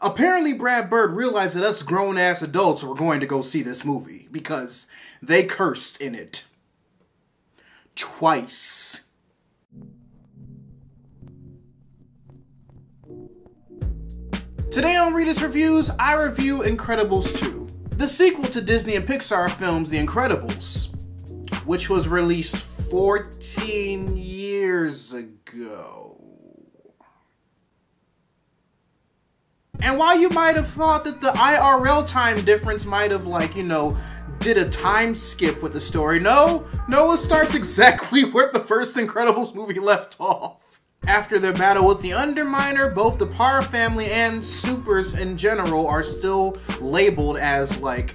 Apparently Brad Bird realized that us grown-ass adults were going to go see this movie because they cursed in it. Twice. Today on Readus Reviews, I review Incredibles 2, the sequel to Disney and Pixar films The Incredibles, which was released 14 years ago. And while you might have thought that the IRL time difference might have, like, you know, did a time skip with the story, no, it starts exactly where the first Incredibles movie left off. After their battle with the Underminer, both the Parr family and supers in general are still labeled as, like,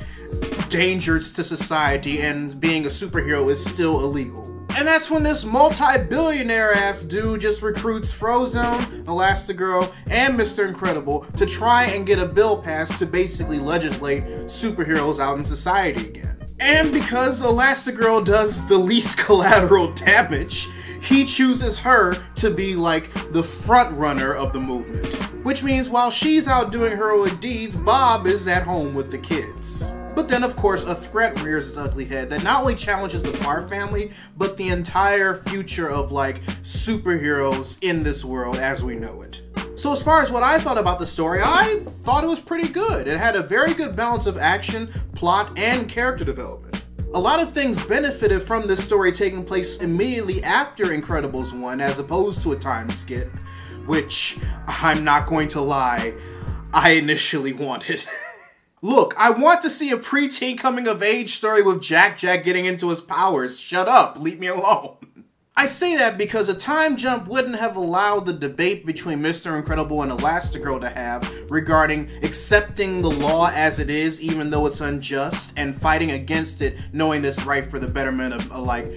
dangers to society, and being a superhero is still illegal. And that's when this multi-billionaire ass dude just recruits Frozone, Elastigirl, and Mr. Incredible to try and get a bill passed to basically legislate superheroes out in society again. And because Elastigirl does the least collateral damage, he chooses her to be like the front runner of the movement. Which means while she's out doing heroic deeds, Bob is at home with the kids. But then, of course, a threat rears its ugly head that not only challenges the Parr family, but the entire future of, like, superheroes in this world as we know it. So as far as what I thought about the story, I thought it was pretty good. It had a very good balance of action, plot, and character development. A lot of things benefited from this story taking place immediately after Incredibles 1, as opposed to a time skip, which, I'm not going to lie, I initially wanted. Look, I want to see a preteen coming-of-age story with Jack getting into his powers. Shut up, leave me alone. I say that because a time jump wouldn't have allowed the debate between Mr. Incredible and Elastigirl to have regarding accepting the law as it is, even though it's unjust, and fighting against it, knowing this right for the betterment of, like,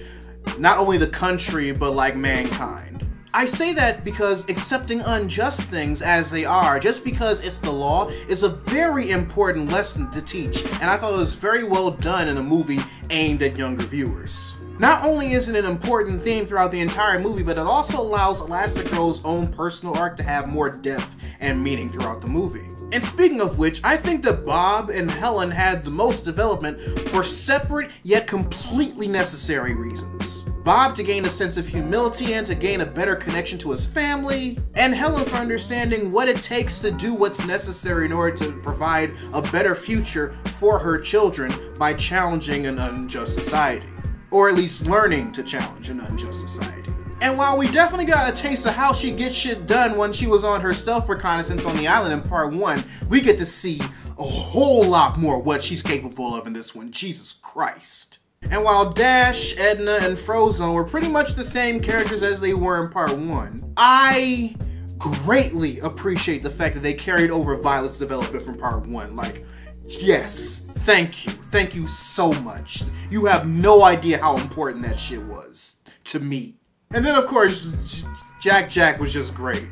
not only the country, but, like, mankind. I say that because accepting unjust things as they are, just because it's the law, is a very important lesson to teach, and I thought it was very well done in a movie aimed at younger viewers. Not only is it an important theme throughout the entire movie, but it also allows Elastigirl's own personal arc to have more depth and meaning throughout the movie. And speaking of which, I think that Bob and Helen had the most development for separate yet completely necessary reasons. Bob to gain a sense of humility and to gain a better connection to his family, and Helen for understanding what it takes to do what's necessary in order to provide a better future for her children by challenging an unjust society. Or at least learning to challenge an unjust society. And while we definitely got a taste of how she gets shit done when she was on her stealth reconnaissance on the island in part 1, we get to see a whole lot more what she's capable of in this one. Jesus Christ. And while Dash, Edna, and Frozone were pretty much the same characters as they were in part 1, I greatly appreciate the fact that they carried over Violet's development from part 1. Like, yes, thank you. Thank you so much. You have no idea how important that shit was to me. And then, of course, Jack was just great.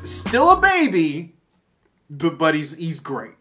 Still a baby, but he's great.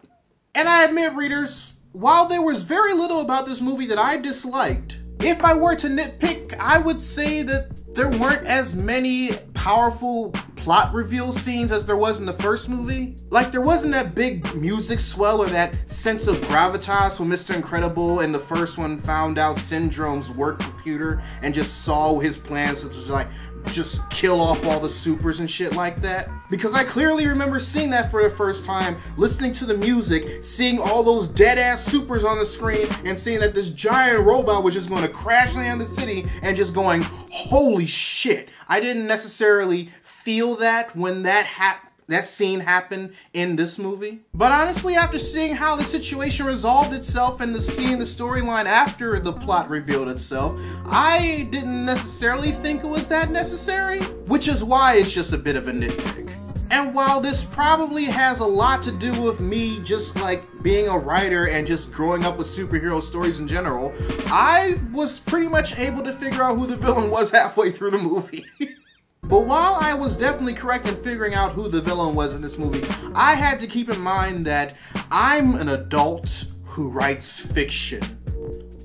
And I admit, readers, while there was very little about this movie that I disliked, if I were to nitpick, I would say that there weren't as many powerful plot reveal scenes as there was in the first movie. Like, there wasn't that big music swell or that sense of gravitas when Mr. Incredible in the first one found out Syndrome's work computer and just saw his plans to just kill off all the supers and shit like that. Because I clearly remember seeing that for the first time, listening to the music, seeing all those dead-ass supers on the screen, and seeing that this giant robot was just going to crash land the city, and just going, holy shit. I didn't necessarily feel that when that scene happened in this movie. But honestly, after seeing how the situation resolved itself and seeing the storyline after the plot revealed itself, I didn't necessarily think it was that necessary, which is why it's just a bit of a nitpick. And while this probably has a lot to do with me just like being a writer and just growing up with superhero stories in general, I was pretty much able to figure out who the villain was halfway through the movie. But while I was definitely correct in figuring out who the villain was in this movie, I had to keep in mind that I'm an adult who writes fiction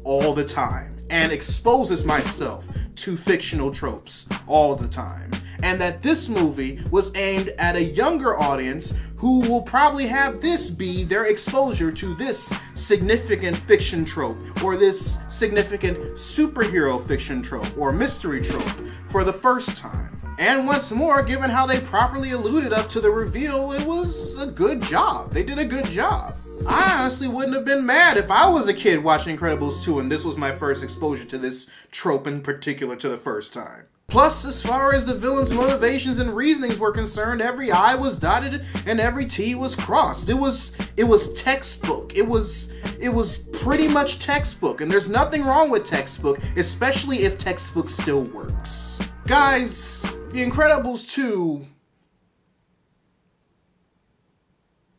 all the time and exposes myself to fictional tropes all the time. And that this movie was aimed at a younger audience who will probably have this be their exposure to this significant fiction trope, or this significant superhero fiction trope, or mystery trope for the first time. And once more, given how they properly alluded up to the reveal, it was a good job. They did a good job. I honestly wouldn't have been mad if I was a kid watching Incredibles 2 and this was my first exposure to this trope in particular to the first time. Plus, as far as the villain's motivations and reasonings were concerned, every I was dotted and every T was crossed. It was textbook. It was pretty much textbook, and there's nothing wrong with textbook, especially if textbook still works. Guys, The Incredibles 2,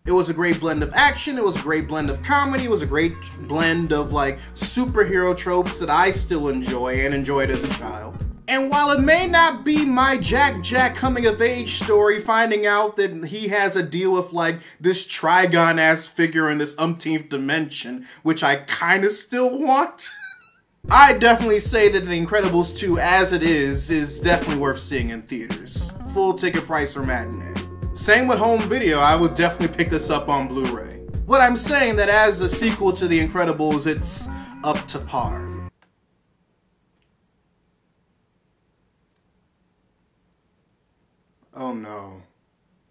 it was a great blend of action, it was a great blend of comedy, it was a great blend of like superhero tropes that I still enjoy and enjoyed as a child. And while it may not be my Jack coming of age story, finding out that he has a deal with like this Trigon ass figure in this umpteenth dimension, which I kinda still want, I definitely say that The Incredibles 2 as it is definitely worth seeing in theaters. Full ticket price for matinee. Same with home video, I would definitely pick this up on Blu-ray. But I'm saying that as a sequel to The Incredibles, it's up to par. Oh no.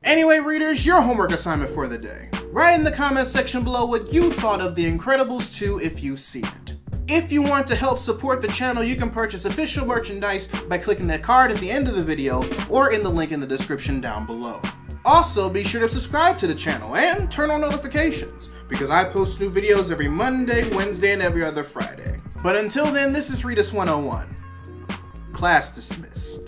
Anyway, readers, your homework assignment for the day. Write in the comment section below what you thought of The Incredibles 2 if you've seen it. If you want to help support the channel, you can purchase official merchandise by clicking that card at the end of the video or in the link in the description down below. Also, be sure to subscribe to the channel and turn on notifications, because I post new videos every Monday, Wednesday, and every other Friday. But until then, this is Readus 101. Class dismissed.